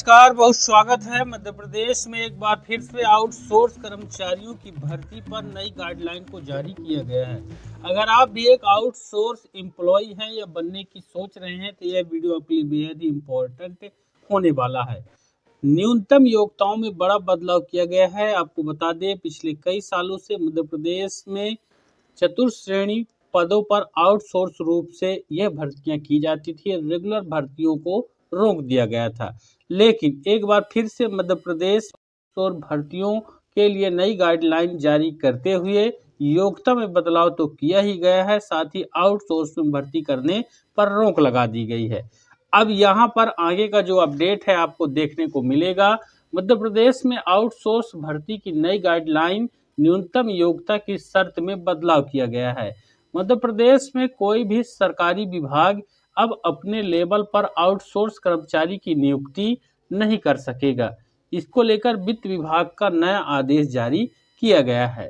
नमस्कार, बहुत स्वागत है। मध्य प्रदेश में एक बार फिर से आउटसोर्स कर्मचारियों की भर्ती पर नई गाइडलाइन को जारी किया गया है। अगर आप भी एक आउटसोर्स एम्प्लॉय हैं या बनने की सोच रहे हैं तो यह वीडियो आपके लिए बेहद ही इम्पोर्टेंट होने वाला है। न्यूनतम योग्यताओं में बड़ा बदलाव किया गया है। आपको बता दें, पिछले कई सालों से मध्य प्रदेश में चतुर्श्रेणी पदों पर आउटसोर्स रूप से यह भर्तियां की जाती थी। रेगुलर भर्तियों को रोक दिया गया था, लेकिन एक बार फिर से मध्य प्रदेश और भर्तियों के लिए नई गाइडलाइन जारी करते हुए योग्यता में बदलाव तो किया ही गया है, साथ ही आउटसोर्स में भर्ती करने पर रोक लगा दी गई है। अब यहाँ पर आगे का जो अपडेट है आपको देखने को मिलेगा। मध्य प्रदेश में आउटसोर्स भर्ती की नई गाइडलाइन न्यूनतम योग्यता की शर्त में बदलाव किया गया है। मध्य प्रदेश में कोई भी सरकारी विभाग अब अपने लेवल पर आउटसोर्स कर्मचारी की नियुक्ति नहीं कर सकेगा। इसको लेकर वित्त विभाग का नया आदेश जारी किया गया है।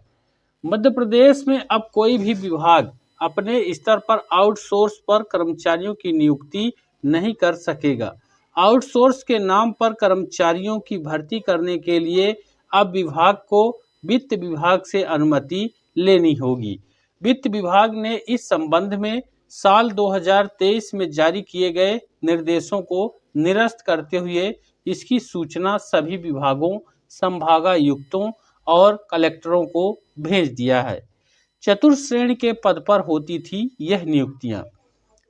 मध्य प्रदेश में अब कोई भी विभाग अपने स्तर पर आउटसोर्स पर कर्मचारियों की नियुक्ति नहीं कर सकेगा। आउटसोर्स के नाम पर कर्मचारियों की भर्ती करने के लिए अब विभाग को वित्त विभाग से अनुमति लेनी होगी। वित्त विभाग ने इस संबंध में साल 2023 में जारी किए गए निर्देशों को निरस्त करते हुए इसकी सूचना सभी विभागों, संभागायुक्तों और कलेक्टरों को भेज दिया है। चतुर्श्रेणी के पद पर होती थी यह नियुक्तियां।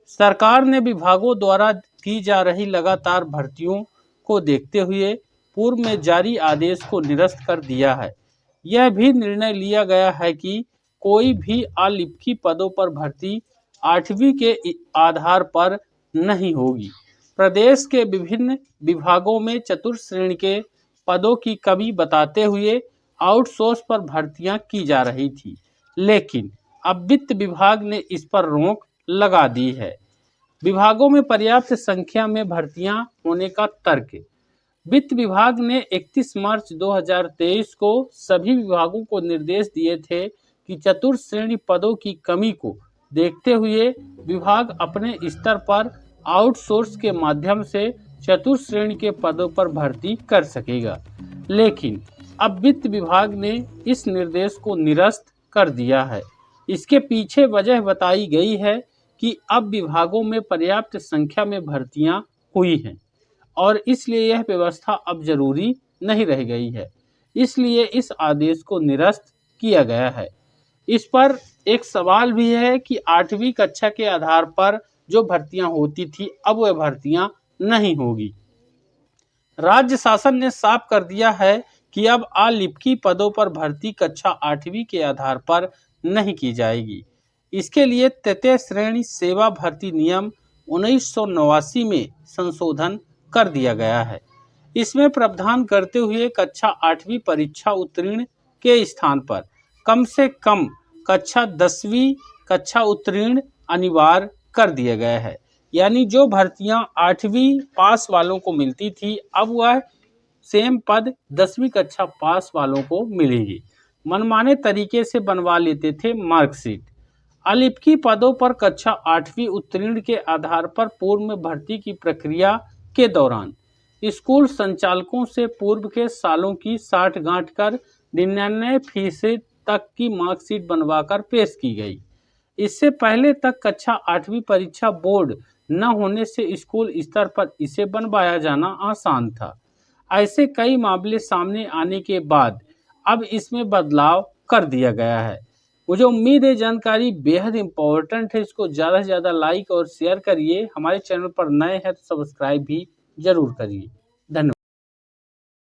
सरकार ने विभागों द्वारा की जा रही लगातार भर्तियों को देखते हुए पूर्व में जारी आदेश को निरस्त कर दिया है। यह भी निर्णय लिया गया है कि कोई भी अलिखित पदों पर भर्ती 8वीं के आधार पर नहीं होगी। प्रदेश के विभिन्न विभागों में चतुर्श्रेणी के पदों की कमी बताते हुए आउटसोर्स पर भर्तियां की जा रही थी, लेकिन अब वित्त विभाग ने इस पर रोक लगा दी है। विभागों में पर्याप्त संख्या में भर्तियां होने का तर्क। वित्त विभाग ने 31 मार्च 2023 को सभी विभागों को निर्देश दिए थे कि चतुर्श्रेणी पदों की कमी को देखते हुए विभाग अपने स्तर पर आउटसोर्स के माध्यम से चतुर्श्रेणी के पदों पर भर्ती कर सकेगा, लेकिन अब वित्त विभाग ने इस निर्देश को निरस्त कर दिया है। इसके पीछे वजह बताई गई है कि अब विभागों में पर्याप्त संख्या में भर्तियां हुई हैं और इसलिए यह व्यवस्था अब जरूरी नहीं रह गई है। इसलिए इस आदेश को निरस्त किया गया है। इस पर एक सवाल भी है कि 8वीं कक्षा के आधार पर जो भर्तियां होती थी अब वह भर्तियां नहीं होगी। राज्य शासन ने साफ कर दिया है कि अब अलिखित पदों पर भर्ती कक्षा 8वीं के आधार पर नहीं की जाएगी। इसके लिए तृतीय श्रेणी सेवा भर्ती नियम 1989 में संशोधन कर दिया गया है। इसमें प्रावधान करते हुए कक्षा 8वीं परीक्षा उत्तीर्ण के स्थान पर कम से कम कक्षा 10वीं कक्षा उत्तीर्ण अनिवार्य कर दिया गया है। यानी जो भर्तियां 8वीं पास वालों को मिलती थी अब वह सेम पद 10वीं कक्षा पास वालों को मिलेगी। मनमाने तरीके से बनवा लेते थे मार्कशीट। अलिखित पदों पर कक्षा 8वीं उत्तीर्ण के आधार पर पूर्व में भर्ती की प्रक्रिया के दौरान स्कूल संचालकों से पूर्व के सालों की साठगांठ कर 99% तक की मार्कशीट बनवाकर पेश की गई। इससे पहले तक कक्षा 8वीं परीक्षा बोर्ड न होने से स्कूल स्तर पर इसे बनवाया जाना आसान था। ऐसे कई मामले सामने आने के बाद अब इसमें बदलाव कर दिया गया है। मुझे उम्मीद है जानकारी बेहद इम्पोर्टेंट है। इसको ज़्यादा से ज़्यादा लाइक और शेयर करिए। हमारे चैनल पर नए हैं तो सब्सक्राइब भी जरूर करिए।